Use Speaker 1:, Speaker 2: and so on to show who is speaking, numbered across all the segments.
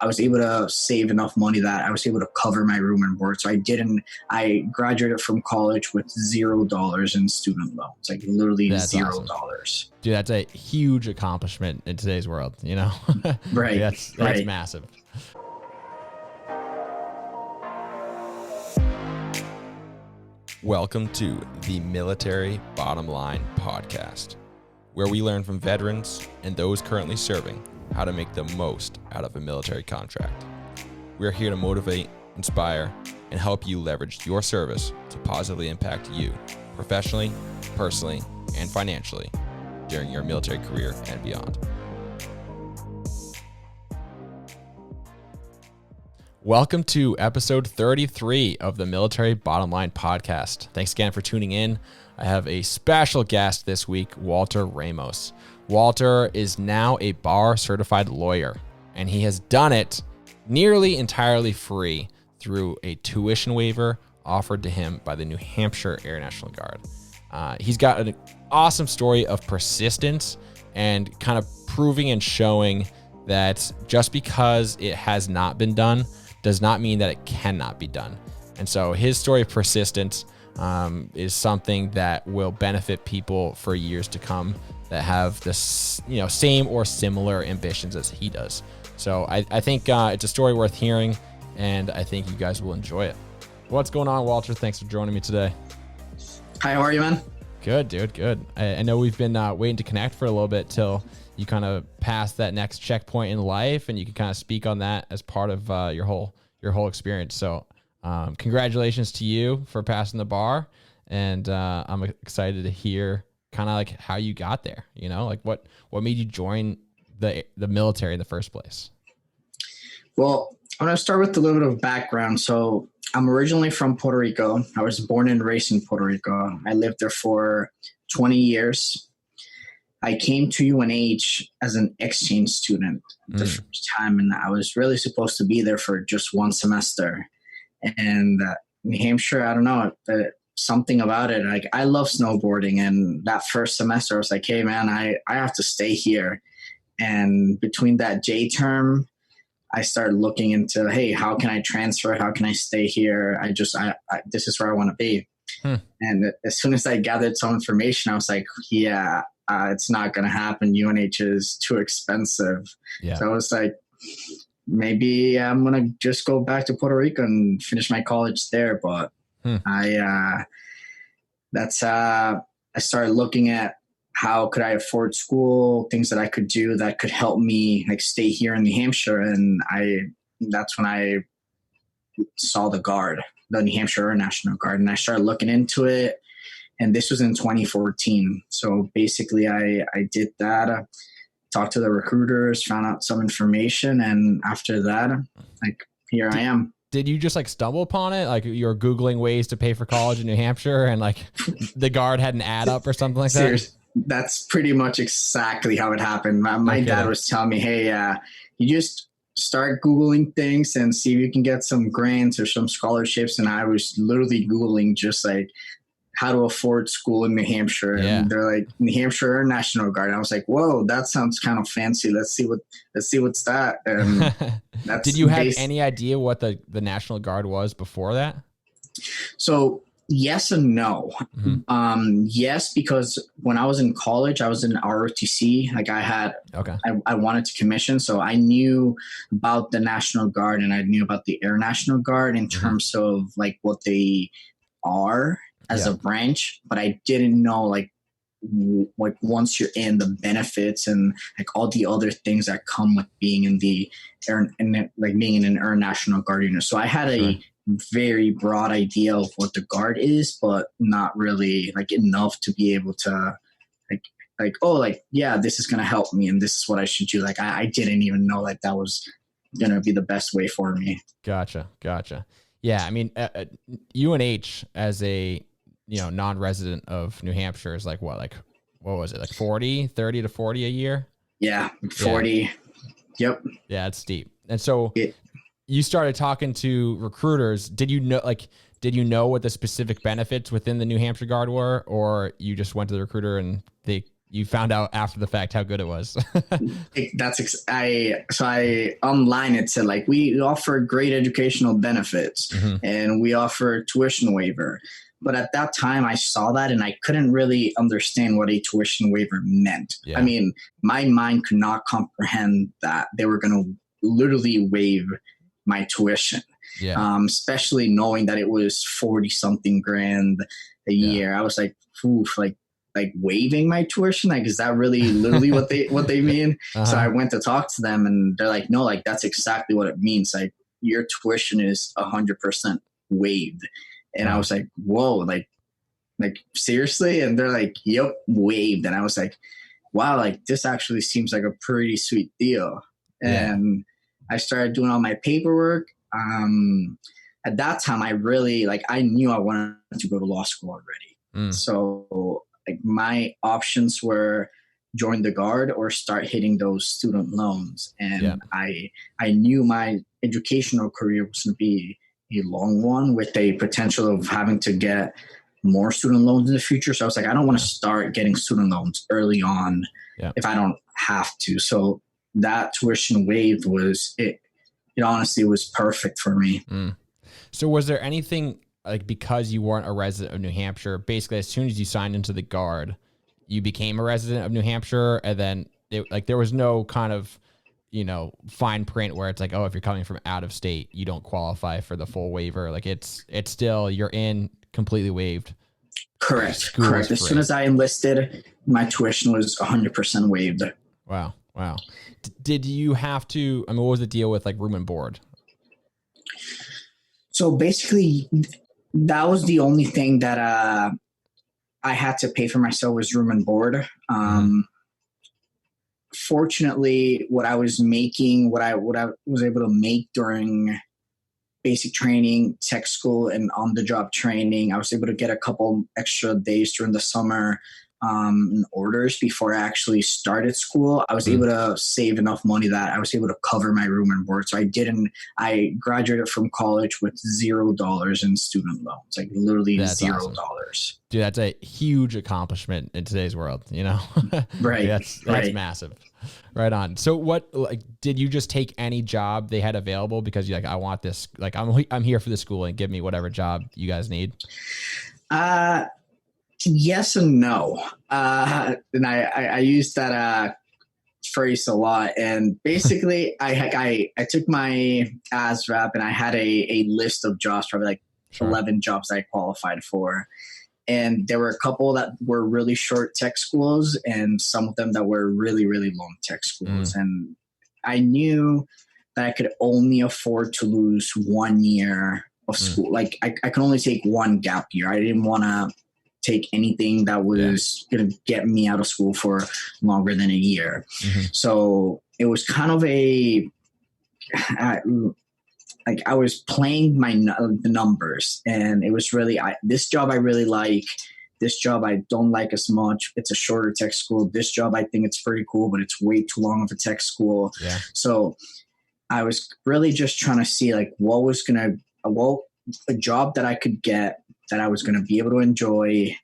Speaker 1: I was able to save enough money that I was able to cover my room and board. So I graduated from college with $0 in student loans, like literally
Speaker 2: That's
Speaker 1: $0.
Speaker 2: Awesome. Dude, that's a huge accomplishment in today's world, you know?
Speaker 1: Right.
Speaker 2: That's
Speaker 1: right.
Speaker 2: massive.
Speaker 3: Welcome to the Military Bottom Line Podcast, where we learn from veterans and those currently serving how to make the most out of a military contract. We're here to motivate, inspire, and help you leverage your service to positively impact you professionally, personally, and financially during your military career and beyond.
Speaker 2: Welcome to episode 33 of the Military Bottom Line Podcast. Thanks again for tuning in. I have a special guest this week, Walter Ramos. Walter is now a bar certified lawyer, and he has done it nearly entirely free through a tuition waiver offered to him by the New Hampshire Air National Guard. He's got an awesome story of persistence and kind of proving and showing that just because it has not been done does not mean that it cannot be done. And so his story of persistence is something that will benefit people for years to come that have this, same or similar ambitions as he does. So I think it's a story worth hearing, and I think you guys will enjoy it. What's going on, Walter? Thanks for joining me today.
Speaker 1: Hi, how are you, man?
Speaker 2: Good, dude. Good. I know we've been waiting to connect for a little bit till you kind of pass that next checkpoint in life, and you can kind of speak on that as part of your whole experience. So congratulations to you for passing the bar, and I'm excited to hear kind of like how you got there, like what made you join the military in the first place?
Speaker 1: Well, I'm going to start with a little bit of background. So I'm originally from Puerto Rico. I was born and raised in Puerto Rico. I lived there for 20 years. I came to UNH as an exchange student the first time, and I was really supposed to be there for just one semester. And New Hampshire, I don't know, something about it. Like, I love snowboarding, and that first semester I was like, hey man, I have to stay here. And between that J term, I started looking into, hey, how can I transfer? How can I stay here? This is where I want to be. And as soon as I gathered some information, I was like, yeah, it's not going to happen. UNH is too expensive. Yeah. So I was like, maybe I'm going to just go back to Puerto Rico and finish my college there. But I started looking at how could I afford school, things that I could do that could help me like stay here in New Hampshire. And that's when I saw the Guard, the New Hampshire Air National Guard, and I started looking into it. And this was in 2014. So basically I did that, talked to the recruiters, found out some information. And after that, like, here I am.
Speaker 2: Did you just like stumble upon it? Like, you're Googling ways to pay for college in New Hampshire, and like the Guard had an ad up or something like that?
Speaker 1: Seriously, that's pretty much exactly how it happened. My dad was telling me, hey, you just start Googling things and see if you can get some grants or some scholarships. And I was literally Googling just like how to afford school in New Hampshire. Yeah. And they're like, New Hampshire Air National Guard. And I was like, whoa, that sounds kind of fancy. Let's see what's that. And
Speaker 2: did you have any idea what the National Guard was before that?
Speaker 1: So yes and no. Yes, because when I was in college, I was in ROTC. Like I wanted to commission. So I knew about the National Guard, and I knew about the Air National Guard in terms of like what they are as a branch, but I didn't know like once you're in, the benefits and like all the other things that come with being in the air and like being in an Air National Guard unit. So I had a very broad idea of what the Guard is, but not really like enough to be able to this is going to help me and this is what I should do. Like I didn't even know like that was going to be the best way for me.
Speaker 2: Gotcha. Yeah. I mean, UNH as a, non-resident of New Hampshire is like what was it? Like 30 to 40 a year?
Speaker 1: Yeah. 40. Yeah. Yep.
Speaker 2: Yeah. It's steep. And so you started talking to recruiters. Did you know what the specific benefits within the New Hampshire Guard were, or you just went to the recruiter and they you found out after the fact how good it was.
Speaker 1: I online it said like we offer great educational benefits and we offer tuition waiver. But at that time I saw that and I couldn't really understand what a tuition waiver meant.
Speaker 2: Yeah.
Speaker 1: I mean, my mind could not comprehend that they were going to literally waive my tuition.
Speaker 2: Yeah.
Speaker 1: Especially knowing that it was 40 something grand a year. I was like, oof, like waiving my tuition. Like, is that really literally what they mean? So I went to talk to them and they're like, no, like that's exactly what it means. Like your tuition is 100% waived. And I was like, whoa, like seriously? And they're like, yep, waived. And I was like, wow, like this actually seems like a pretty sweet deal. And I started doing all my paperwork. At that time, I really I knew I wanted to go to law school already. So like my options were join the Guard or start hitting those student loans. And I knew my educational career was going to be a long one with a potential of having to get more student loans in the future. So I was like, I don't want to start getting student loans early on if I don't have to. So that tuition waived was it. It honestly was perfect for me.
Speaker 2: So was there anything like, because you weren't a resident of New Hampshire, basically as soon as you signed into the Guard, you became a resident of New Hampshire, and then there was no kind of, fine print where it's like, oh, if you're coming from out of state, you don't qualify for the full waiver. Like it's still, you're in completely waived.
Speaker 1: Correct. As soon as I enlisted, my tuition was 100% waived.
Speaker 2: Wow. Did you have to, what was the deal with like room and board?
Speaker 1: So basically that was the only thing that I had to pay for myself was room and board. Fortunately, what I was making, what I was able to make during basic training, tech school, and on-the-job training, I was able to get a couple extra days during the summer in orders before I actually started school. I was able to save enough money that I was able to cover my room and board. So I graduated from college with $0 in student loans, like literally
Speaker 2: that's
Speaker 1: $0.
Speaker 2: Awesome. Dude, that's a huge accomplishment in today's world,
Speaker 1: Right.
Speaker 2: That's massive. Right on. So what, did you just take any job they had available because you're like, I want this, like, I'm here for the school and give me whatever job you guys need?
Speaker 1: Yes and no. And I use that phrase a lot. And basically, I took my ASVAB and I had a list of jobs, probably like 11 jobs I qualified for. And there were a couple that were really short tech schools and some of them that were really, really long tech schools. And I knew that I could only afford to lose 1 year of school. Like I could only take one gap year. I didn't want to take anything that was going to get me out of school for longer than a year. So it was kind of I was playing the numbers, and it was really, this job I really like, this job I don't like as much. It's a shorter tech school. This job, I think it's pretty cool, but it's way too long of a tech school. Yeah. So I was really just trying to see like a job that I could get that I was going to be able to enjoy,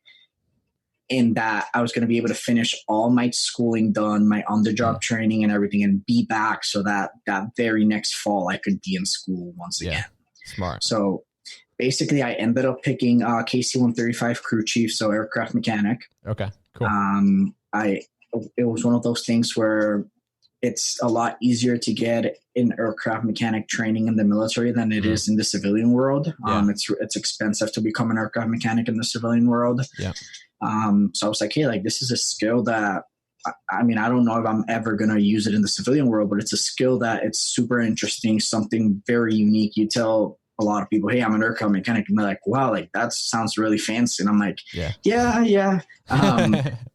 Speaker 1: and that I was going to be able to finish all my schooling done, my on-the-job training and everything, and be back so that very next fall I could be in school once again.
Speaker 2: Smart.
Speaker 1: So basically I ended up picking KC-135 crew chief, so aircraft mechanic.
Speaker 2: Okay, cool.
Speaker 1: It was one of those things where it's a lot easier to get in aircraft mechanic training in the military than it is in the civilian world. It's expensive to become an aircraft mechanic in the civilian world. Yeah. So I was like, hey, like this is a skill that, I don't know if I'm ever going to use it in the civilian world, but it's a skill that it's super interesting, something very unique. You tell a lot of people, hey, I'm an aircraft mechanic, and they're like, wow, like that sounds really fancy. And I'm like, yeah.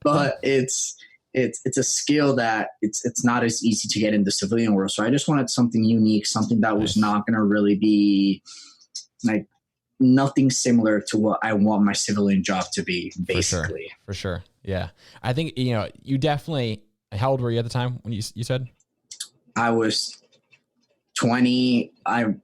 Speaker 1: But it's a skill that it's not as easy to get in the civilian world. So I just wanted something unique, something that was not going to really be like nothing similar to what I want my civilian job to be, basically.
Speaker 2: For sure. Yeah. I think, you definitely, how old were you at the time when you said?
Speaker 1: I was 20. I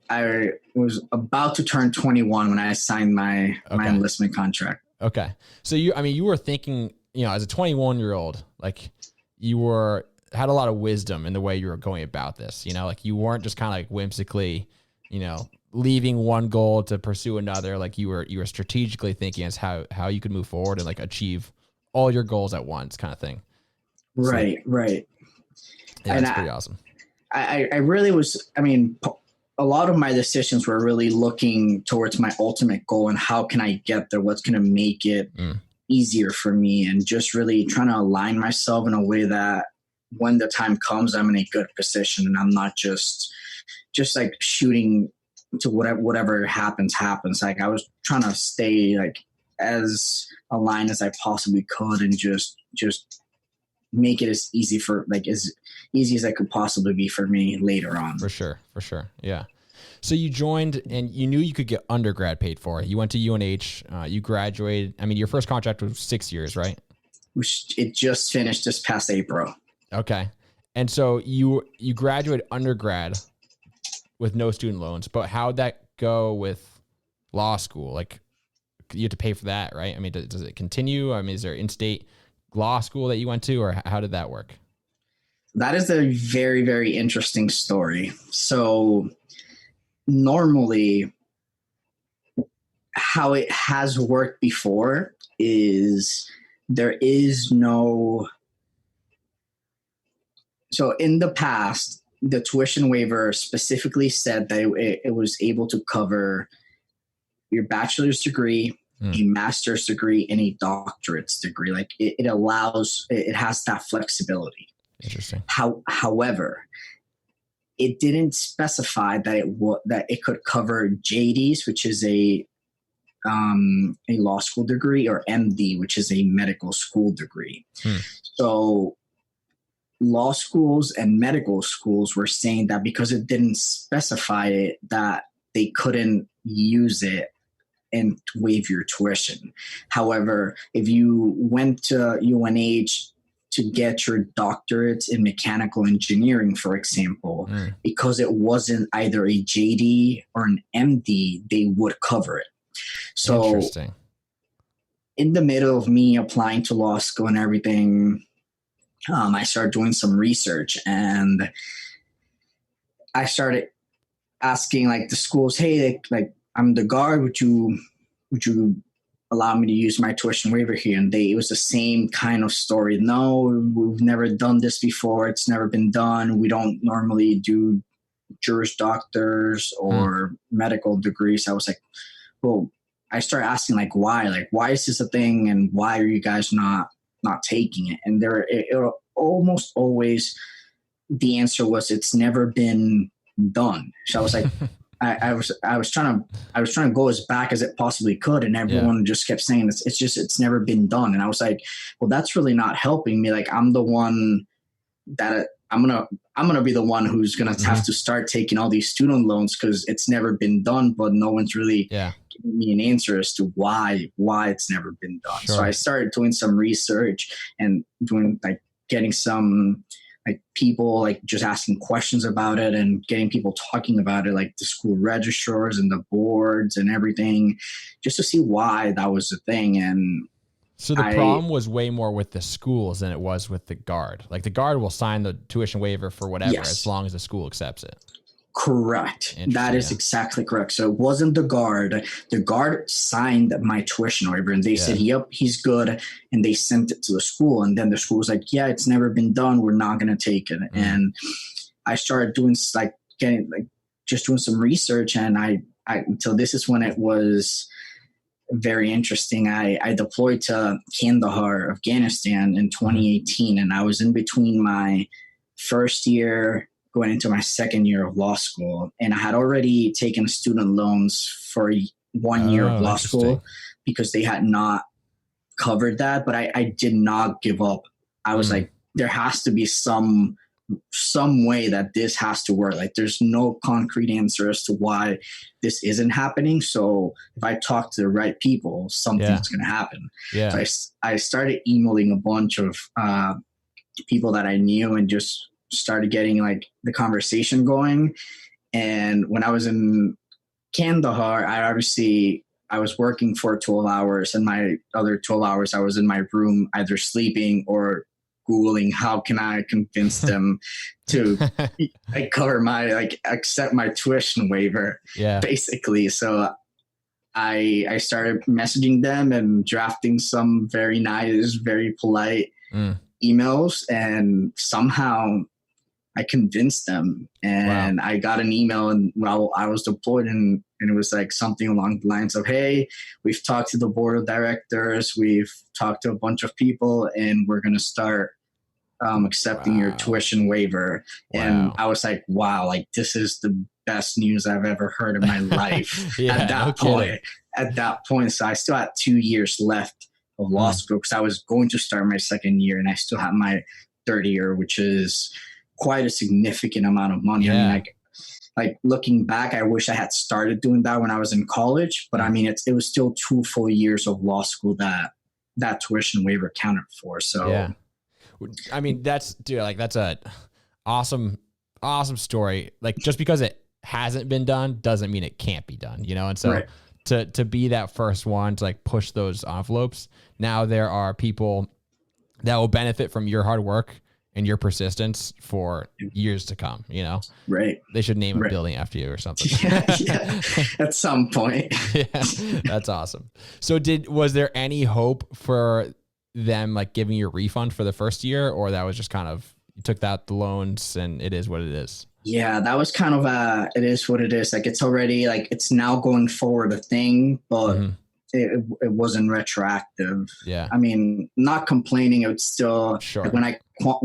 Speaker 1: was about to turn 21 when I signed my enlistment contract.
Speaker 2: Okay. So you were thinking, as a 21-year-old, Like you had a lot of wisdom in the way you were going about this, you know, like you weren't just kind of like whimsically, you know, leaving one goal to pursue another. Like you were strategically thinking as how you could move forward and like achieve all your goals at once kind of thing.
Speaker 1: Right.
Speaker 2: Yeah,
Speaker 1: And
Speaker 2: that's pretty awesome.
Speaker 1: I really was, I mean, a lot of my decisions were really looking towards my ultimate goal and how can I get there? What's going to make it easier for me? And just really trying to align myself in a way that when the time comes, I'm in a good position and I'm not just like shooting to whatever happens. Like I was trying to stay like as aligned as I possibly could and just make it as easy as I could possibly be for me later on.
Speaker 2: For sure. Yeah. So you joined and you knew you could get undergrad paid for. You went to UNH, you graduated. I mean, your first contract was 6 years, right?
Speaker 1: It just finished this past April.
Speaker 2: Okay. And so you graduated undergrad with no student loans, but how'd that go with law school? Like you have to pay for that, right? I mean, does it continue? I mean, is there in-state law school that you went to, or how did that work?
Speaker 1: That is a very, very interesting story. So normally how it has worked before is there is no, so in the past, the tuition waiver specifically said that it was able to cover your bachelor's degree, a master's degree, and a doctorate's degree. Like it has that flexibility.
Speaker 2: Interesting.
Speaker 1: However, it didn't specify that it could cover JDs, which is a law school degree, or MD, which is a medical school degree. So law schools and medical schools were saying that because it didn't specify it, that they couldn't use it and waive your tuition. However, if you went to UNH to get your doctorate in mechanical engineering, for example, because it wasn't either a JD or an MD, they would cover it. So
Speaker 2: interesting.
Speaker 1: In the middle of me applying to law school and everything, I started doing some research and I started asking like the schools, hey, like I'm the guard, would you allow me to use my tuition waiver here? And it was the same kind of story. No, we've never done this before. It's never been done. We don't normally do Juris Doctors or medical degrees. I was like, well, I started asking like, why is this a thing? And why are you guys not taking it? And it almost always the answer was it's never been done. So I was like, I was trying to go as back as it possibly could, and everyone just kept saying it's never been done. And I was like, well, that's really not helping me. Like I'm the one that I'm gonna be the one who's gonna have to start taking all these student loans because it's never been done, but no one's really giving me an answer as to why it's never been done. Sure. So I started doing some research and getting some like people like just asking questions about it and getting people talking about it, like the school registrars and the boards and everything, just to see why that was the thing. And
Speaker 2: so the problem was way more with the schools than it was with the guard. Like the guard will sign the tuition waiver for whatever, as long as the school accepts it.
Speaker 1: Correct. That is exactly correct. So it wasn't the guard. The guard signed my tuition waiver and they said, yep, he's good. And they sent it to the school. And then the school was like, yeah, it's never been done. We're not going to take it. And I started doing just doing some research. And so this is when it was very interesting. I deployed to Kandahar, Afghanistan in 2018. And I was in between my first year going into my second year of law school. And I had already taken student loans for 1 year of law school because they had not covered that. But I did not give up. I was like, there has to be some way that this has to work. Like there's no concrete answer as to why this isn't happening. So if I talk to the right people, something's going to happen. So I started emailing a bunch of people that I knew and just started getting like the conversation going. And when I was in Kandahar, I was working for 12 hours and my other 12 hours I was in my room either sleeping or Googling how can I convince them to cover my accept my tuition waiver, basically. So I started messaging them and drafting some very nice, very polite emails, and somehow I convinced them. And I got an email, and while I was deployed, and it was like something along the lines of, hey, we've talked to the board of directors, we've talked to a bunch of people, and we're going to start accepting your tuition waiver. And I was like, wow, like this is the best news I've ever heard in my life. At that point. So I still had 2 years left of law school, because I was going to start my second year, and I still have my third year, which is quite a significant amount of money. I mean, like looking back, I wish I had started doing that when I was in college, but I mean, it was still 2 full years of law school that tuition waiver counted for. So
Speaker 2: I mean, that's a awesome story. Like, just because it hasn't been done doesn't mean it can't be done, And so to be that first one to like push those envelopes, now there are people that will benefit from your hard work and your persistence for years to come,
Speaker 1: Right.
Speaker 2: They should name a building after you or something.
Speaker 1: Yeah. At some point.
Speaker 2: That's awesome. So was there any hope for them like giving you a refund for the first year, or that was just kind of, you took out the loans and it is what it is? Yeah,
Speaker 1: that was kind of it is what it is. Like, it's already like, it's now going forward a thing, but it wasn't retroactive.
Speaker 2: Yeah.
Speaker 1: I mean, not complaining. It would still, like, when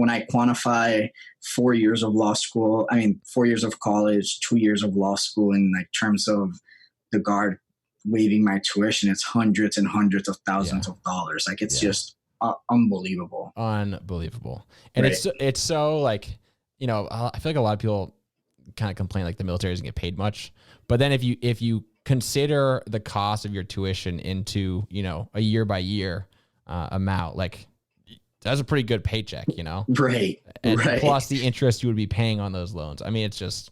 Speaker 1: I quantify 4 years of law school, 4 years of college, 2 years of law school, in like terms of the Guard waiving my tuition, it's hundreds and hundreds of thousands of dollars. Like, it's just unbelievable.
Speaker 2: Unbelievable. And it's so like, I feel like a lot of people kind of complain like the military doesn't get paid much, but then if you consider the cost of your tuition into, a year by year amount, like that's a pretty good paycheck,
Speaker 1: Right.
Speaker 2: And plus the interest you would be paying on those loans. I mean, it's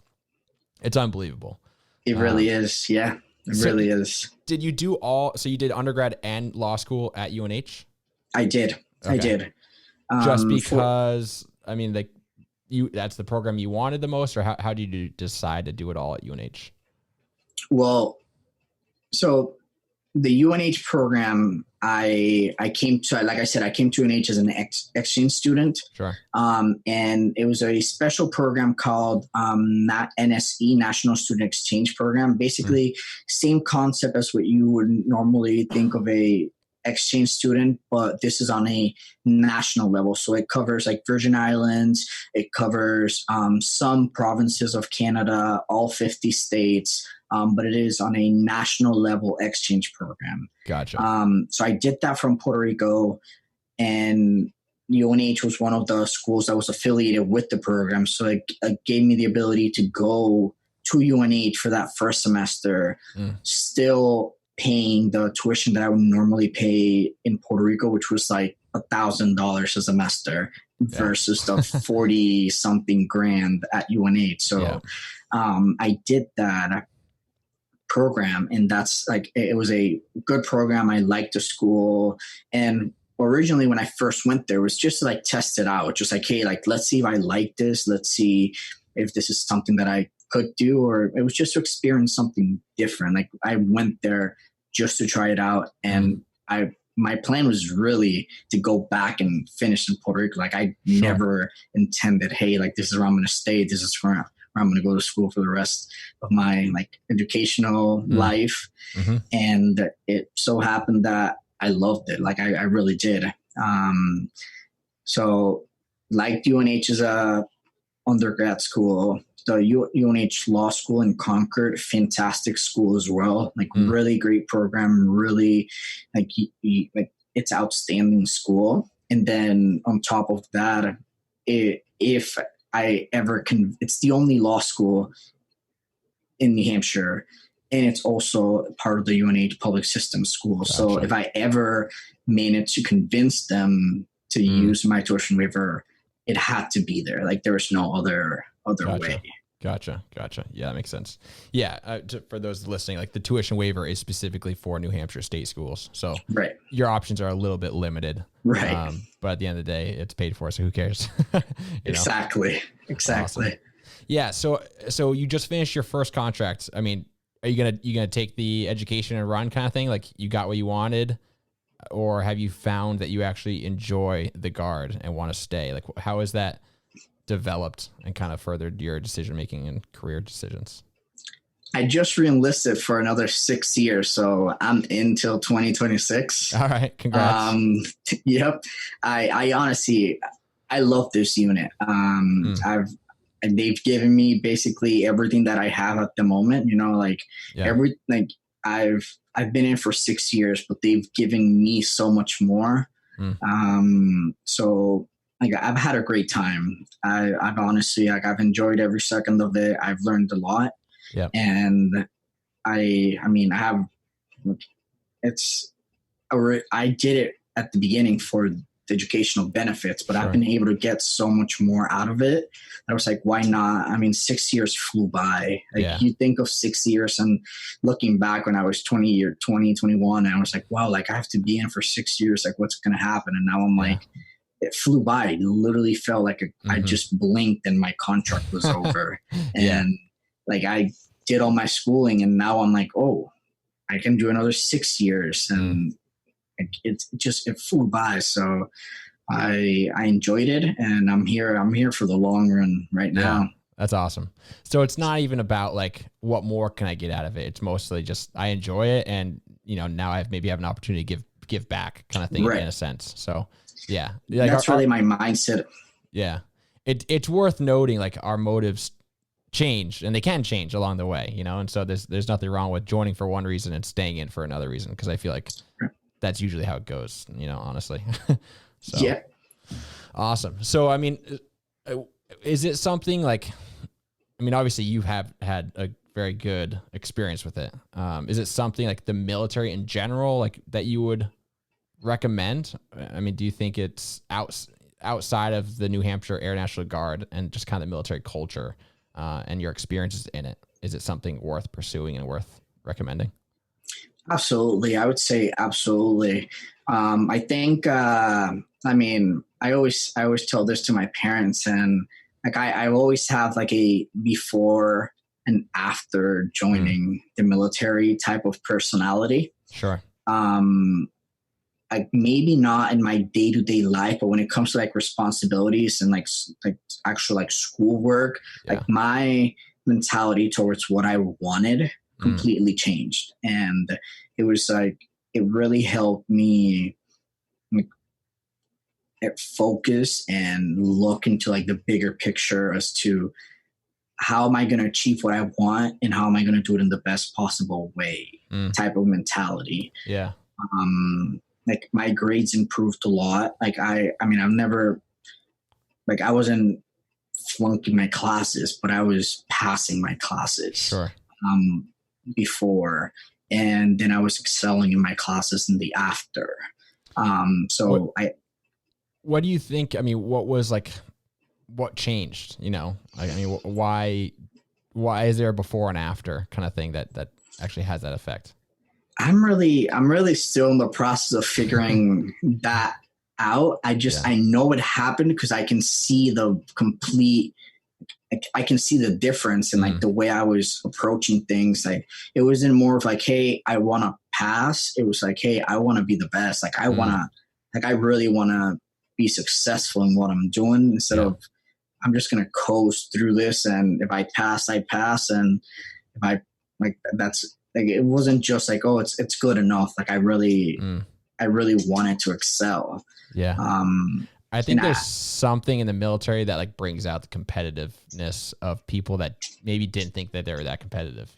Speaker 2: unbelievable.
Speaker 1: It really is. Yeah, it really is.
Speaker 2: Did you do so you did undergrad and law school at UNH?
Speaker 1: I did.
Speaker 2: Okay.
Speaker 1: I did.
Speaker 2: Just because, that's the program you wanted the most, or how did you decide to do it all at UNH?
Speaker 1: Well, so the UNH program, I came to, like I said, I came to UNH as an exchange student.
Speaker 2: Sure.
Speaker 1: And it was a special program called NSE, National Student Exchange Program. Basically, same concept as what you would normally think of a exchange student, but this is on a national level. So it covers like Virgin Islands, it covers some provinces of Canada, all 50 states, but it is on a national level exchange program.
Speaker 2: Gotcha.
Speaker 1: So I did that from Puerto Rico, and UNH was one of the schools that was affiliated with the program. So it gave me the ability to go to UNH for that first semester, still paying the tuition that I would normally pay in Puerto Rico, which was like $1,000 a semester versus the 40 something grand at UNH. So I did that program, and that's like, it was a good program. I liked the school, and originally when I first went there, it was just to like test it out, just like, hey, like, let's see if I like this, let's see if this is something that I could do, or it was just to experience something different. Like, I went there just to try it out, and my plan was really to go back and finish in Puerto Rico. Like, I never intended, hey, like, this is where I'm going to stay, this is where I'm going to go to school for the rest of my like educational life. And it so happened that I loved it. Like, I really did. So like UNH is a undergrad school. The UNH Law School in Concord, fantastic school as well. Like, really great program, really like it's outstanding school. And then on top of that, if I ever can, it's the only law school in New Hampshire, and it's also part of the UNH public system school. Gotcha. So if I ever managed to convince them to use my tuition waiver, it had to be there. Like, there was no other way.
Speaker 2: Gotcha. Yeah, that makes sense. Yeah. For those listening, like the tuition waiver is specifically for New Hampshire state schools. So
Speaker 1: Right.
Speaker 2: your options are a little bit limited.
Speaker 1: Right.
Speaker 2: But at the end of the day, it's paid for. So who cares?
Speaker 1: Exactly.
Speaker 2: Awesome. Yeah. So you just finished your first contract. I mean, are you gonna take the education and run kind of thing? Like you got what you wanted, or have you found that you actually enjoy the Guard and want to stay? Like how is that developed and kind of furthered your decision making and career decisions?
Speaker 1: I just re-enlisted for another 6 years, so I'm in till 2026.
Speaker 2: All right, congrats.
Speaker 1: Yep. I honestly, I love this unit. They've given me basically everything that I have at the moment. I've been in for 6 years, but they've given me so much more. So like I've had a great time. I've honestly, like I've enjoyed every second of it. I've learned a lot.
Speaker 2: Yeah.
Speaker 1: And I did it at the beginning for the educational benefits, but I've been able to get so much more out of it. I was like, why not? I mean, 6 years flew by. Like you think of 6 years, and looking back when I was 20, 21, and I was like, wow, like I have to be in for 6 years. Like what's going to happen? And now I'm like, it flew by. It literally felt like I just blinked and my contract was over. And like I did all my schooling, and now I'm like, oh, I can do another 6 years, and it flew by. So I enjoyed it, and I'm here for the long run right now.
Speaker 2: That's awesome. So it's not even about like what more can I get out of it. It's mostly just I enjoy it, and now I maybe have an opportunity to give back kind of thing in a sense. So yeah, like
Speaker 1: that's really my mindset.
Speaker 2: Yeah, it's worth noting like our motives change, and they can change along the way, and so there's nothing wrong with joining for one reason and staying in for another reason, because I feel like that's usually how it goes, honestly. So
Speaker 1: yeah,
Speaker 2: awesome. So I mean, is it something like, I mean, obviously you have had a very good experience with it. Is it something like the military in general, like that you would recommend? I mean, do you think it's outside of the New Hampshire Air National Guard and just kind of the military culture and your experiences in it, is it something worth pursuing and worth recommending?
Speaker 1: Absolutely. I would say absolutely. I think, I always tell this to my parents, and like, I always have like a before and after joining the military type of personality.
Speaker 2: Sure.
Speaker 1: Like maybe not in my day-to-day life, but when it comes to like responsibilities and like actual like schoolwork, like my mentality towards what I wanted completely changed. And it was like, it really helped me focus and look into like the bigger picture as to how am I going to achieve what I want, and how am I going to do it in the best possible way type of mentality.
Speaker 2: Yeah.
Speaker 1: Like my grades improved a lot. Like I've never, like I wasn't flunking my classes, but I was passing my classes.
Speaker 2: Sure.
Speaker 1: Before, and then I was excelling in my classes in the after.
Speaker 2: What do you think? I mean, what changed? Why is there a before and after kind of thing that actually has that effect? I'm
Speaker 1: really still in the process of figuring that out. I know it happened because I can see the difference in like the way I was approaching things. Like it wasn't more of like, hey, I want to pass. It was like, hey, I want to be the best. Like I really want to be successful in what I'm doing, instead of I'm just going to coast through this. And if I pass, I pass. And if I that's like, it wasn't just like, oh, it's good enough. Like I really wanted to excel.
Speaker 2: Yeah. I think there's something in the military that like brings out the competitiveness of people that maybe didn't think that they were that competitive,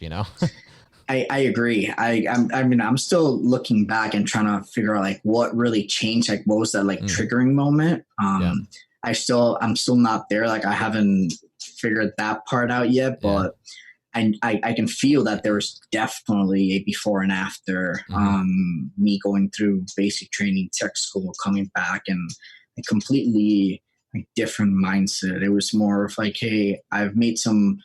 Speaker 1: I agree. I'm still looking back and trying to figure out like what really changed. Like what was that like triggering moment? I'm still not there. Like I haven't figured that part out yet, but I can feel that there was definitely a before and after me going through basic training, tech school, coming back, and a completely like different mindset. It was more of like, hey, I've made some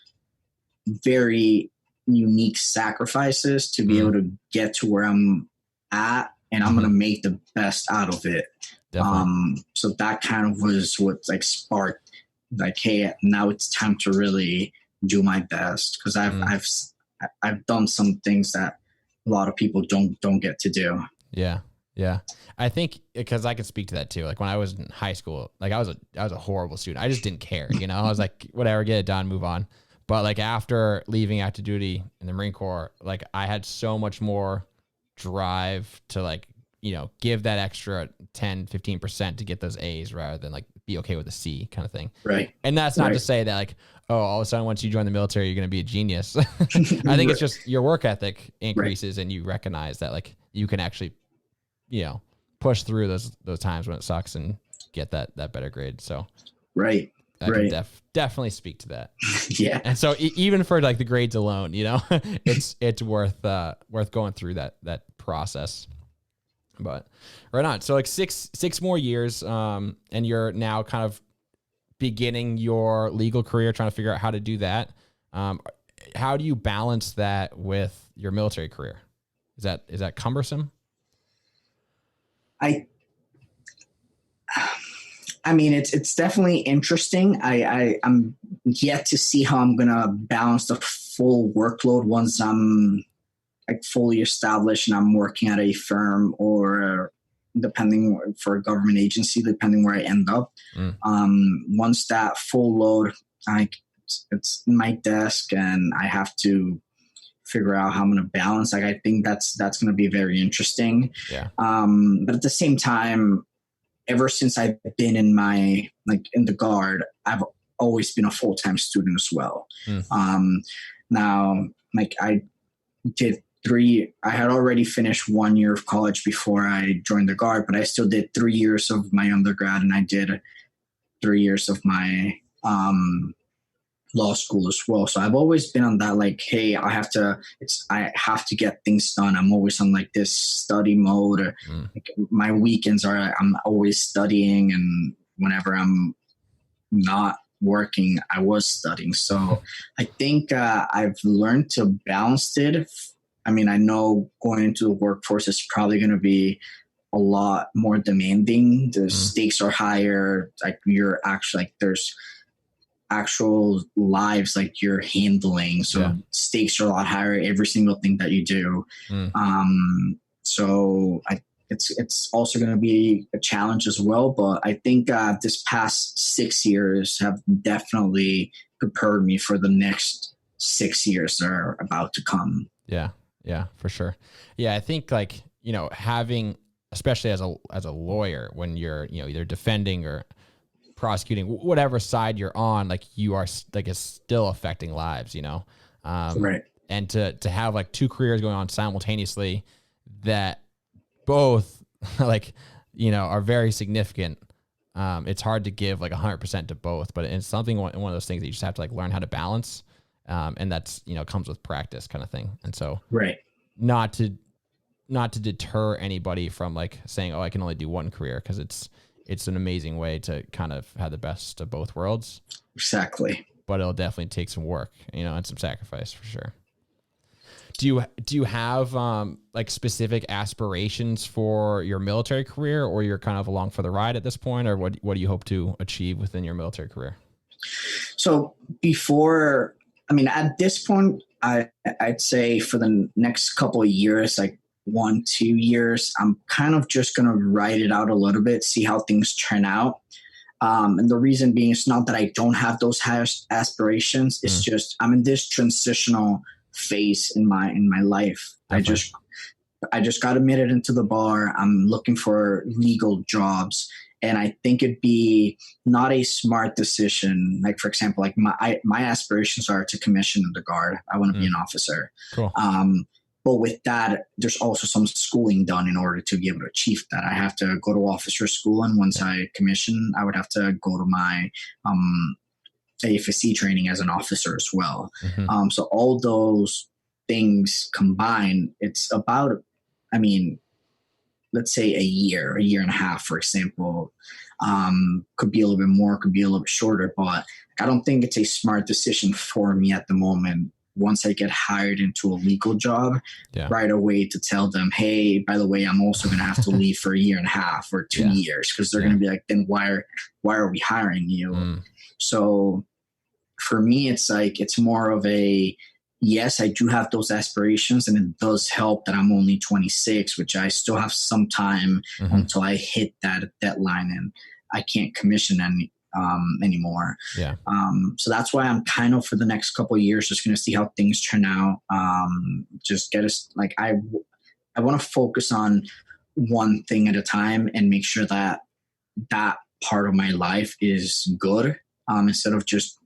Speaker 1: very unique sacrifices to be able to get to where I'm at, and I'm going to make the best out of it. So that kind of was what like sparked like, hey, now it's time to really do my best, because I've done some things that a lot of people don't get to do.
Speaker 2: Yeah. Yeah. I think because I could speak to that too. Like when I was in high school, like I was a horrible student. I just didn't care, you know, I was like, whatever, get it done, move on. But like after leaving active duty in the Marine Corps, like I had so much more drive to like, you know, give that extra 10, 15% to get those A's rather than like be okay with a C kind of thing.
Speaker 1: Right.
Speaker 2: And that's not to say that like, oh, all of a sudden once you join the military, you're going to be a genius. I think it's just your work ethic increases and you recognize that like you can actually, you know, push through those times when it sucks and get that better grade. So I can definitely speak to that.
Speaker 1: Yeah.
Speaker 2: And so even for like the grades alone, you know, it's worth going through that process. But right on. So like six more years, and you're now kind of beginning your legal career, trying to figure out how to do that. How do you balance that with your military career? Is that cumbersome?
Speaker 1: I mean, it's definitely interesting. I'm yet to see how I'm gonna balance the full workload once I'm like fully established and I'm working at a firm or depending for a government agency, depending where I end up. Once that full load, it's my desk and I have to figure out how I'm going to balance. Like, I think that's going to be very interesting.
Speaker 2: Yeah.
Speaker 1: But at the same time, ever since I've been in the Guard, I've always been a full-time student as well. Now, like I had already finished 1 year of college before I joined the Guard, but I still did 3 years of my undergrad and I did 3 years of my law school as well. So I've always been on that, like, hey, I have to get things done. I'm always on like this study mode. Like, my weekends I'm always studying, and whenever I'm not working, I was studying. So I think I've learned to balance it. I mean, I know going into the workforce is probably going to be a lot more demanding. The stakes are higher. Like, you're actually like, there's actual lives like you're handling. So stakes are a lot higher, every single thing that you do. So it's also going to be a challenge as well. But I think this past 6 years have definitely prepared me for the next 6 years that are about to come.
Speaker 2: Yeah, for sure. Yeah, I think like, you know, having, especially as a lawyer, when you're, you know, either defending or prosecuting, whatever side you're on, like you are like, it's still affecting lives, you know?
Speaker 1: Right.
Speaker 2: And to have like two careers going on simultaneously that both like, you know, are very significant. It's hard to give like 100% to both, but it's something, one of those things that you just have to like learn how to balance. And that's, you know, comes with practice kind of thing. And so not to deter anybody from like saying, oh, I can only do one career, because it's an amazing way to kind of have the best of both worlds.
Speaker 1: Exactly.
Speaker 2: But it'll definitely take some work, you know, and some sacrifice for sure. Do you have like specific aspirations for your military career, or you're kind of along for the ride at this point, or what do you hope to achieve within your military career?
Speaker 1: So at this point, I'd say for the next couple of years, like 1-2 years, I'm kind of just going to ride it out a little bit, see how things turn out. And the reason being, it's not that I don't have those high aspirations. It's just I'm in this transitional phase in my life. Definitely. I just got admitted into the bar. I'm looking for legal jobs. And I think it'd be not a smart decision. Like, for example, like my aspirations are to commission in the Guard. I want to be an officer.
Speaker 2: Cool.
Speaker 1: But with that, there's also some schooling done in order to be able to achieve that. I have to go to officer school, and once I commission, I would have to go to my AFSC training as an officer as well. So all those things combined, it's about, let's say a year and a half, for example. Could be a little bit more, could be a little bit shorter, but I don't think it's a smart decision for me at the moment once I get hired into a legal job,
Speaker 2: Yeah.
Speaker 1: right away to tell them, hey, by the way, I'm also going to have to leave for 1.5 years or 2 years, because they're going to be like, then why are we hiring you? So for me, it's like, it's more of a, yes, I do have those aspirations, and it does help that I'm only 26, which I still have some time until I hit that deadline and I can't commission anymore.
Speaker 2: Yeah.
Speaker 1: So that's why I'm kind of, for the next couple of years, just going to see how things turn out. Just get us, like, I want to focus on one thing at a time and make sure that that part of my life is good, instead of just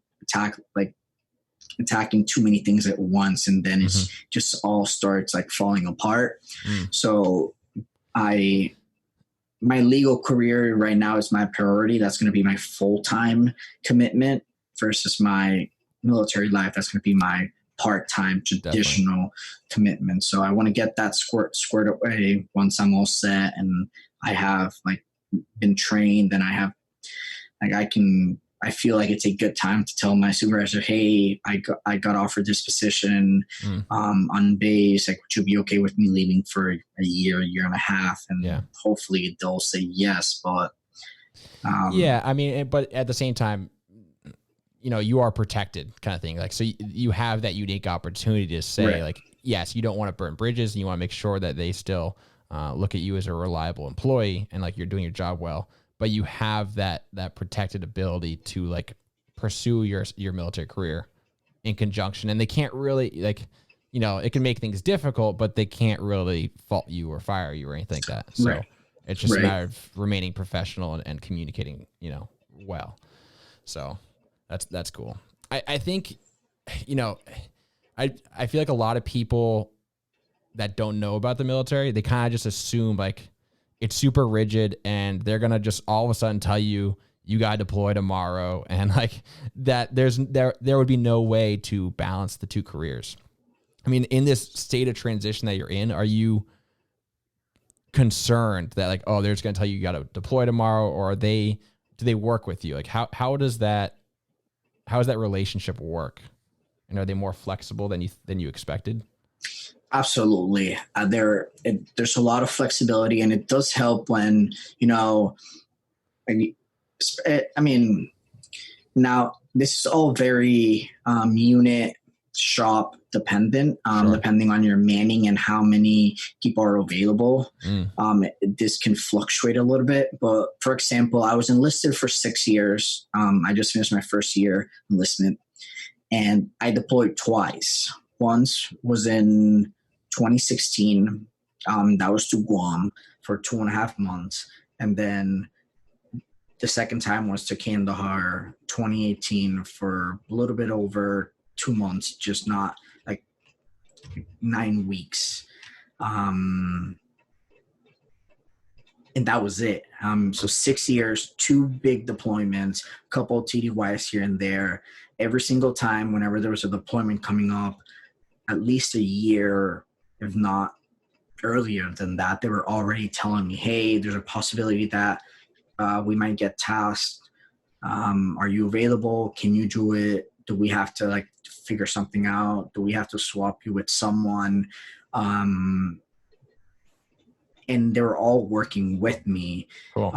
Speaker 1: attacking too many things at once, and then it's just all starts like falling apart. So my legal career right now is my priority. That's going to be my full-time commitment, versus my military life. That's going to be my part-time traditional commitment. So I want to get that squared away once I'm all set and I have like been trained, and I have like, I feel like it's a good time to tell my supervisor, hey, I got offered this position on base. Like, would you be okay with me leaving for a year and a half? And hopefully they'll say yes. But
Speaker 2: I mean, but at the same time, you are protected, kind of thing. Like, so you have that unique opportunity to say, like, yes, you don't want to burn bridges, and you want to make sure that they still look at you as a reliable employee and like you're doing your job well. But you have that protected ability to like pursue your military career in conjunction. And they can't really, like, it can make things difficult, but they can't really fault you or fire you or anything like that. So it's just a matter of remaining professional and communicating, well. So that's cool. I think, I feel like a lot of people that don't know about the military, they kind of just assume like it's super rigid and they're going to just all of a sudden tell you got to deploy tomorrow. And like that there would be no way to balance the two careers. I mean, in this state of transition that you're in, are you concerned that like, oh, they're just going to tell you got to deploy tomorrow, or do they work with you? Like how does that relationship work? And are they more flexible than you expected?
Speaker 1: Absolutely. There's a lot of flexibility, and it does help when, I mean, now this is all very unit shop dependent, depending on your manning and how many people are available. This can fluctuate a little bit, but for example, I was enlisted for 6 years. I just finished my first year enlistment, and I deployed twice. Once was in 2016. That was to Guam for 2.5 months. And then the second time was to Kandahar 2018 for a little bit over 2 months, just not like 9 weeks. And that was it. So 6 years, 2 big deployments, a couple of TDYs here and there. Every single time, whenever there was a deployment coming up, at least a year, if not earlier than that, they were already telling me, hey, there's a possibility that we might get tasked. Are you available? Can you do it? Do we have to like figure something out? Do we have to swap you with someone? And they were all working with me.
Speaker 2: Cool.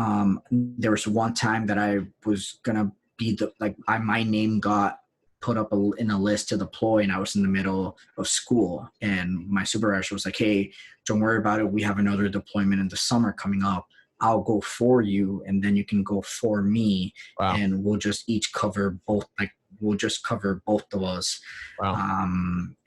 Speaker 1: There was one time that I was going to be my name got put up in a list to deploy, and I was in the middle of school, and my supervisor was like, hey, don't worry about it. We have another deployment in the summer coming up. I'll go for you, and then you can go for me. Wow. And we'll just each cover both, we'll just cover both of us. Wow.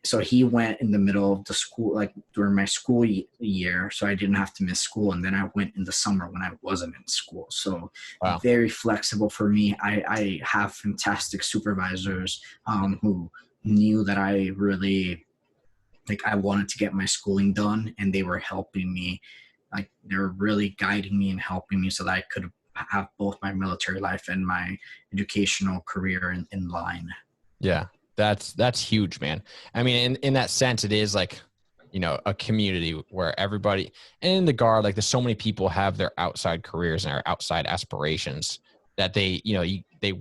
Speaker 1: So he went in the middle of the school, like during my school year, so I didn't have to miss school. And then I went in the summer when I wasn't in school. So wow. Very flexible for me. I have fantastic supervisors who knew that I really, I wanted to get my schooling done, and they were helping me. They were really guiding me and helping me so that I could have both my military life and my educational career in line.
Speaker 2: Yeah, that's huge, man. I mean, in that sense, it is like, a community where everybody, and in the Guard, there's so many people have their outside careers and their outside aspirations that they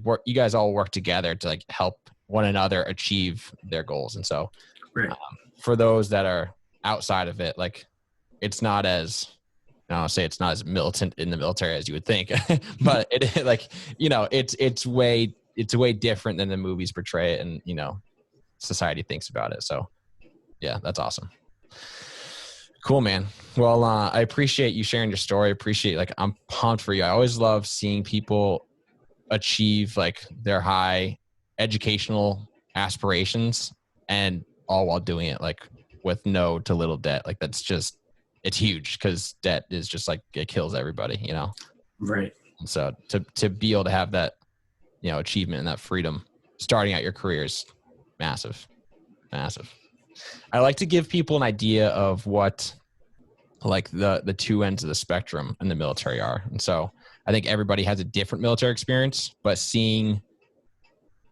Speaker 2: work, you guys all work together to help one another achieve their goals. And so
Speaker 1: Right.
Speaker 2: For those that are outside of it, like it's not as, I'll say it's not as militant in the military as you would think, but it like, you know, it's way different than the movies portray it, and, you know, society thinks about it. So yeah, that's awesome. Cool, man. Well, I appreciate you sharing your story. I'm pumped for you. I always love seeing people achieve like their high educational aspirations, and all while doing it like with no to little debt. Like it's huge, because debt is just like, it kills everybody, you know?
Speaker 1: Right.
Speaker 2: And so to be able to have that, you know, achievement and that freedom starting out your career is massive. I like to give people an idea of what like the two ends of the spectrum in the military are. And so I think everybody has a different military experience, but seeing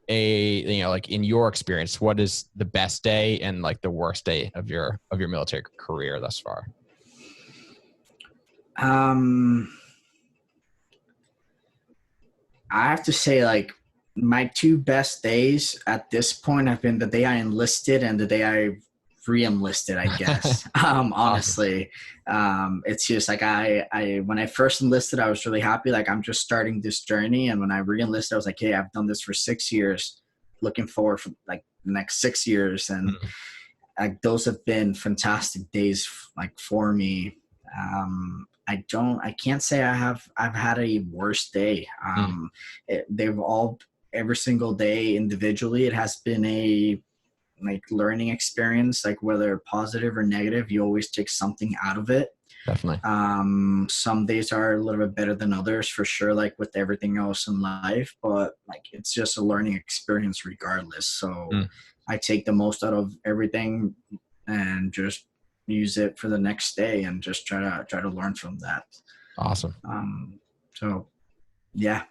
Speaker 2: like in your experience, what is the best day and like the worst day of your military career thus far?
Speaker 1: I have to say, like, my two best days at this point have been the day I enlisted and the day I re-enlisted, I guess. Honestly, it's just like I when I first enlisted, I was really happy. Like, I'm just starting this journey. And when I re-enlisted, I was like, hey, I've done this for 6 years, looking forward for like the next 6 years. And like, those have been fantastic days, like, for me. I can't say I've had a worse day. They've all, every single day individually, it has been a like learning experience, like whether positive or negative, you always take something out of it.
Speaker 2: Definitely.
Speaker 1: Some days are a little bit better than others, for sure, like with everything else in life, but like it's just a learning experience regardless. So I take the most out of everything and just use it for the next day and just try to learn from that.
Speaker 2: Awesome.
Speaker 1: So yeah.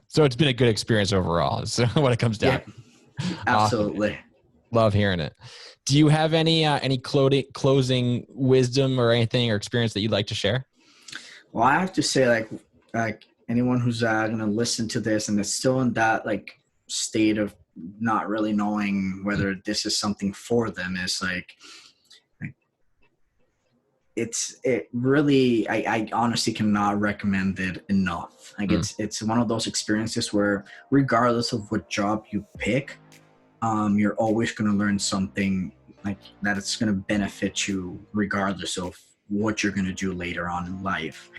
Speaker 2: So it's been a good experience overall, is what it comes down.
Speaker 1: Yeah, absolutely.
Speaker 2: Awesome. Love hearing it. Do you have any closing wisdom or anything or experience that you'd like to share?
Speaker 1: Well, I have to say, like anyone who's going to listen to this and is still in that like state of not really knowing whether this is something for them, is like it really, I honestly cannot recommend it enough. Like it's one of those experiences where regardless of what job you pick, you're always going to learn something like that. It's going to benefit you regardless of what you're going to do later on in life.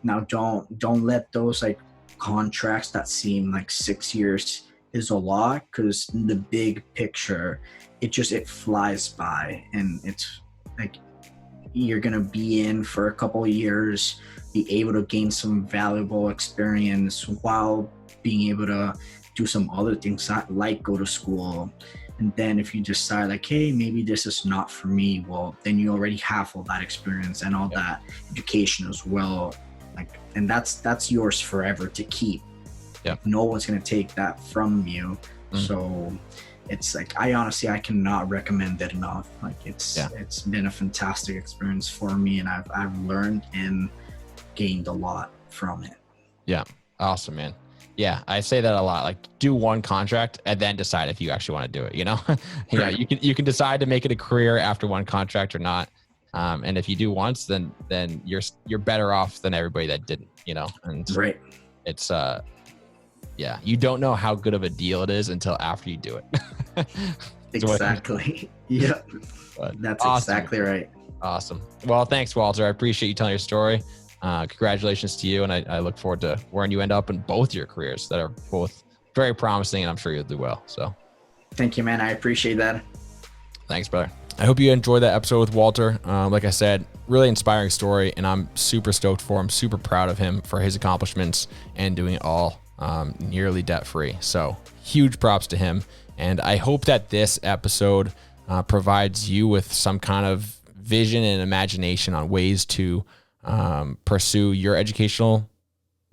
Speaker 1: Now don't let those like contracts that seem like 6 years is a lot, because the big picture, it flies by, and it's like you're going to be in for a couple of years, be able to gain some valuable experience while being able to do some other things like go to school. And then if you decide like, hey, maybe this is not for me, well, then you already have all that experience and all that education as well. Like, and that's yours forever to keep. No one's going to take that from you. So it's like, I cannot recommend it enough. Like it's been a fantastic experience for me, and I've learned and gained a lot from it.
Speaker 2: Yeah. Awesome, man. Yeah. I say that a lot, like do one contract and then decide if you actually want to do it, you know? You can decide to make it a career after one contract or not. And if you do once, then you're better off than everybody that didn't, you know? And it's, you don't know how good of a deal it is until after you do it.
Speaker 1: Exactly. Yeah. That's awesome. Exactly right.
Speaker 2: Awesome. Well, thanks, Walter. I appreciate you telling your story. Congratulations to you. And I look forward to where you end up in both your careers that are both very promising, and I'm sure you'll do well. So
Speaker 1: thank you, man. I appreciate that.
Speaker 2: Thanks, brother. I hope you enjoyed that episode with Walter. Like I said, really inspiring story, and I'm super stoked for him, super proud of him for his accomplishments and doing it all nearly debt-free. So huge props to him. And I hope that this episode provides you with some kind of vision and imagination on ways to pursue your educational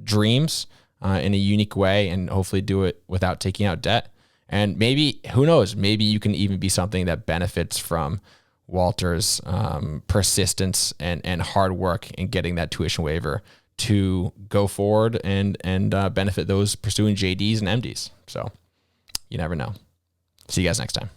Speaker 2: dreams in a unique way, and hopefully do it without taking out debt. And maybe, who knows, maybe you can even be something that benefits from Walter's persistence and hard work in getting that tuition waiver to go forward and benefit those pursuing JDs and MDs. So You never know. See you guys next time.